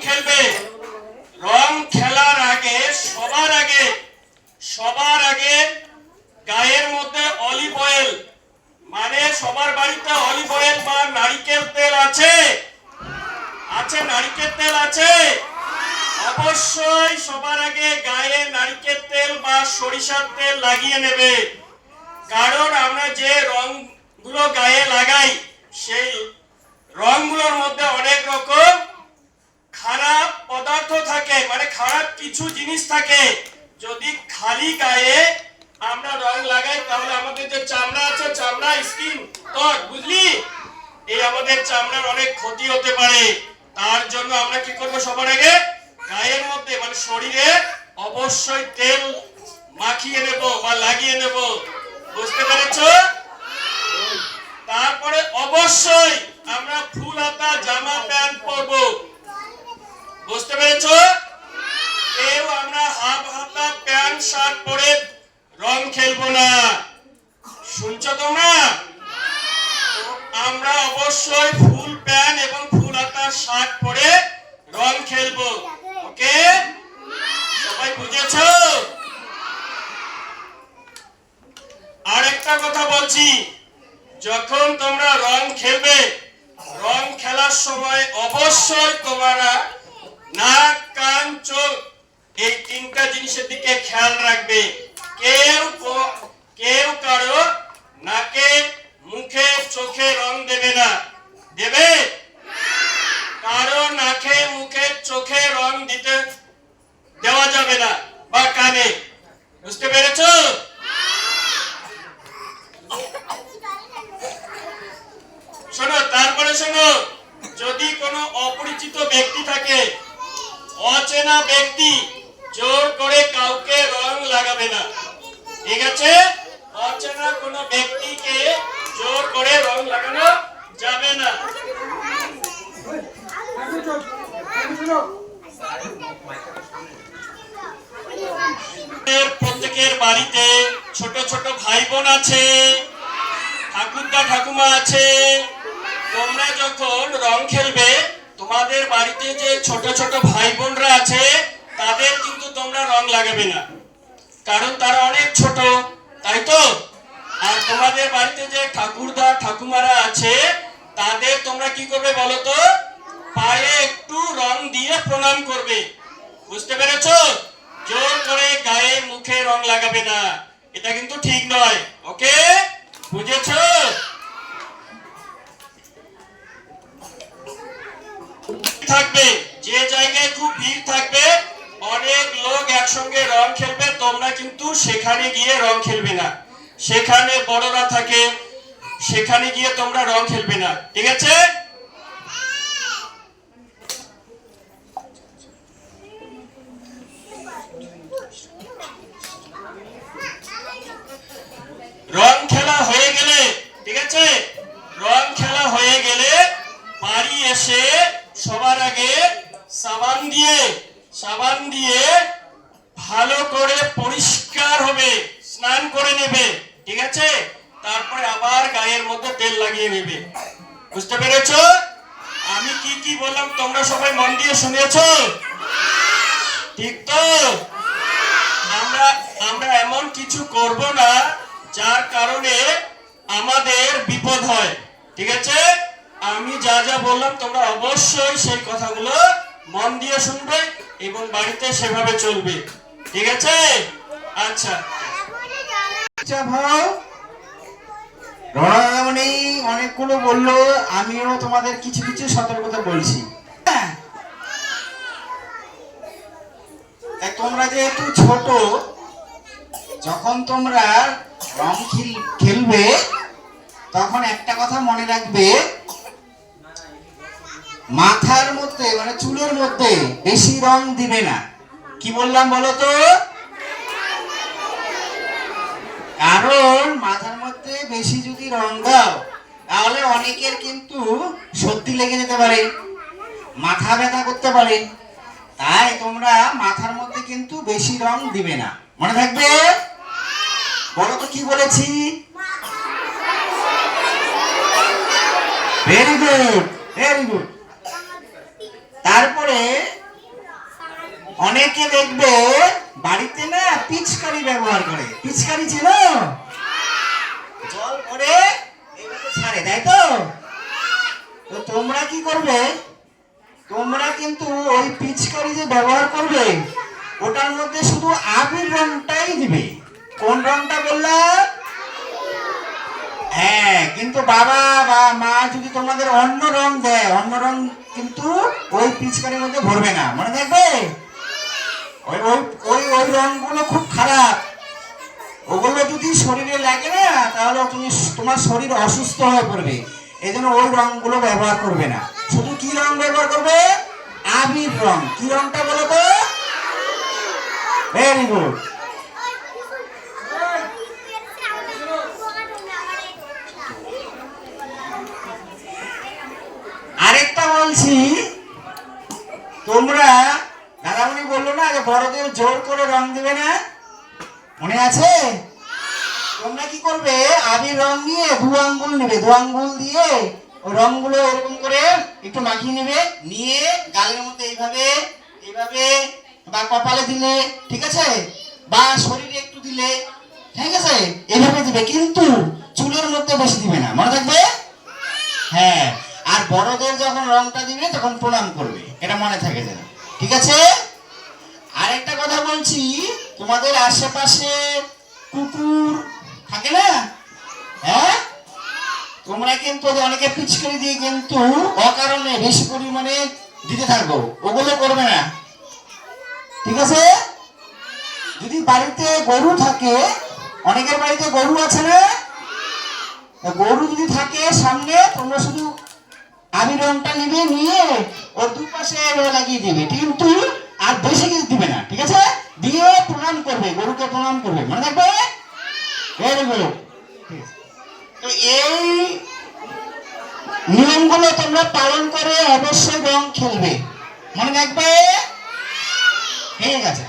খেলবে, রং খেলার আগে সবার আগে গায়ের মধ্যে অলিভ অয়েল, মানে সবার বাড়িতে অলিভ অয়েল বা নারকেল তেল আছে? নারকেল তেল আছে? অবশ্যই সবার আগে গায়ে নারকেল তেল বা সরিষার তেল লাগিয়ে নেবে। কারণ আমরা যে রংগুলো গায়ে লাগাই সেই রংগুলোর মধ্যে অনেক রকম খারাপ পদার্থ থাকে, মানে খারাপ কিছু জিনিস থাকে। যদি খালি গায়ে আমরা রং লাগাই তাহলে আমাদের যে চামড়া আছে, চামড়া স্কিন ত্বক, বুঝলি, এই আমাদের চামড়ার অনেক ক্ষতি হতে পারে। তার জন্য আমরা কি করব, সবার আগে গায়ের মধ্যে মানে শরীরে অবশ্যই তেল মাখিয়ে নেব বা লাগিয়ে নেব। বুঝতে পেরেছো? তারপরে অবশ্যই আমরা ফুল হাতা জামা প্যান্ট পরবো। বুঝতে পেরেছো? কেউ আমরা হাফ হাতা প্যান্ট শার্ট পরে রং খেলবো না। শুনছো তোমরা? আমরা অবশ্যই ফুল প্যান্ট এবং ফুল হাতা শার্ট পরে রং খেলবো। ওকে, সবাই বুঝেছো? আর একটা কথা বলছি, যখন তোমরা রং খেলবে, রং খেলার সময় অবশ্যই তোমরা নাক, কান, চোখ এই তিনটা জিনিসের দিকে খেয়াল রাখবে। কেউ কারো নাকে, মুখে, চোখে রং দেবে না। দেবে? কারো নাকে, মুখে, চোখে রং দেওয়া যাবে না, বা কানে। বুঝতে পেরেছো? শোনো, তারপরে শোনো, যদি কোনো অপরিচিত ব্যক্তি থাকে, অচেনা ব্যক্তি, জোর করে কাউকে রং লাগাবে না। ঠিক আছে? অচেনা কোনো ব্যক্তিকে জোর করে রং লাগানো যাবে না। প্রত্যেকের বাড়িতে ছোট ছোট ভাই বোন আছে, ঠাকুরদা ঠাকুমা আছে। তোমরা যখন রং খেলবে, তোমাদের বাড়িতে যে ছোট ছোট ভাই বোনরা আছে তাদের কিন্তু তোমরা রং লাগাবে না, কারণ তারা অনেক ছোট, তাই তো? আর তোমাদের বাড়িতে যে ঠাকুরদা ঠাকুমারা আছে তাদের তোমরা কি করবে বলো তো? পায়ে একটু রং দিয়ে প্রণাম করবে। বুঝতে পেরেছো? জোর করে গায়ে, মুখে রং লাগাবে না, এটা কিন্তু ঠিক নয়। ওকে, বুঝেছো? থাকবে যে জায়গায় খুব ভিড় থাকবে, অনেক লোক একসঙ্গে রং খেলবে, তোমরা কিন্তু সেখানে গিয়ে রং খেলবে না। সেখানে বড়রা থাকে, সেখানে গিয়ে তোমরা রং খেলবে না। ঠিক আছে? রং খেলা হয়ে গেলে, ঠিক আছে, রং খেলা হয়ে গেলে বাড়ি এসে সবার আগে সাবান দিয়ে ভালো করে পরিষ্কার হবে, স্নান করে নেবে। ঠিক আছে? তারপরে আবার গায়ের মধ্যে তেল লাগিয়ে নেবে। বুঝতে পেরেছো? আমি কি কি বললাম তোমরা সবাই মন দিয়ে শুনেছো? ঠিক তো? আমরা এমন কিছু করব না যার কারণে আমাদের বিপদ হয়। ঠিক আছে? আমি যা যা বললাম তোমরা অবশ্যই সেই কথাগুলো মন দিয়ে শুনবে এবং বাড়িতে সেভাবে চলবে। ঠিক আছে? আচ্ছা ভাই, রণামণি অনেকগুলো বললো, আমিও তোমাদের কিছু কিছু সতর্কতা বলছি। তোমরা যেহেতু ছোট, যখন তোমরা রং খেলবে তখন একটা কথা মনে রাখবে, মাথার মধ্যে মানে চুলের মধ্যে বেশি রং দিবে না। কি বললাম বলো তো? কারণ মাথার মধ্যে বেশি যদি রং দাও তাহলে অনেকের কিন্তু সর্দি লেগে যেতে পারে, মাথা ব্যথা করতে পারে। তাই তোমরা মাথার মধ্যে কিন্তু বেশি রং দিবে না, মনে থাকবে। বলো তো কি বলেছি? Very good, very good. তারপরে অনেকে দেখবে বাড়িতে না পিচকারি ব্যবহার করে। পিচকারি চেনো? জল ভরে এইভাবে ছাড়ে, তাই তো? তো তোমরা কি করবে, তোমরা কিন্তু ওই পিচকারি যে ব্যবহার করবে ওটার মধ্যে শুধু আবির রংটাই দিবে। কোন রংটা বললাম? হ্যাঁ, কিন্তু বাবা বা মা যদি তোমাদের অন্য রং দেয়, অন্য রং কিন্তু ওই পিচকারির মধ্যে ভরবে না, মনে থাকবে? ওই ওই ওই ওই রংগুলো খুব খারাপ। ওগুলো যদি শরীরে লাগে না তাহলে তুমি তোমার শরীর অসুস্থ হয়ে পড়বে। এই জন্য ওই রংগুলো ব্যবহার করবে না। শুধু কি রং ব্যবহার করবে? আবির রং। কি রংটা বলো তো? Very good. আরেকটা বলছি, তোমরা দাদামণি বললো না যে বড়দের জোর করে রং দেবে না, মনে আছে? তোমরা কি করবে, আবির রং নিয়ে 2 আঙ্গুল নেবে, 2 আঙ্গুল দিয়ে ওই রংগুলো এরকম করে একটু মাখিয়ে নেবে, নিয়ে গালের মধ্যে এইভাবে এইভাবে বা কপালে দিলে, ঠিক আছে, বা শরীরে একটু দিলে, ঠিক আছে, এইভাবে দিবে, কিন্তু চুলের মধ্যে বেশি দিবে না, মনে থাকবে? হ্যাঁ, আর বড়দের যখন রংটা দিবে তখন প্রণাম করবে, এটা মনে থাকে যেন, ঠিক আছে? আরেকটা কথা বলছি, তোমাদের আশেপাশে কুকুর থাকে না? হ্যাঁ, তোমরা কিন্তু অনেকে পিচকারি দিয়ে কিন্তু অকারণে বেশি পরিমাণে দিতে থাকবো, ওগুলো করবে না, ঠিক আছে? যদি বাড়িতে গরু থাকে, অনেকের বাড়িতে গরু আছে না? গরু যদি থাকে সামনে, তোমরা শুধু আবির রংটা নিবে, নিয়ে ওর দুপাশে লাগিয়ে দিবে, কিন্তু আর বেশি কিছু দিবে না, ঠিক আছে? দিয়ে প্রণাম করবে, গরুকে প্রণাম করবে, মনে থাকবে? Very good. তো এই নিয়মগুলো তোমরা পালন করে অবশ্যই রং খেলবে, মনে থাকবে? ঠিক আছে।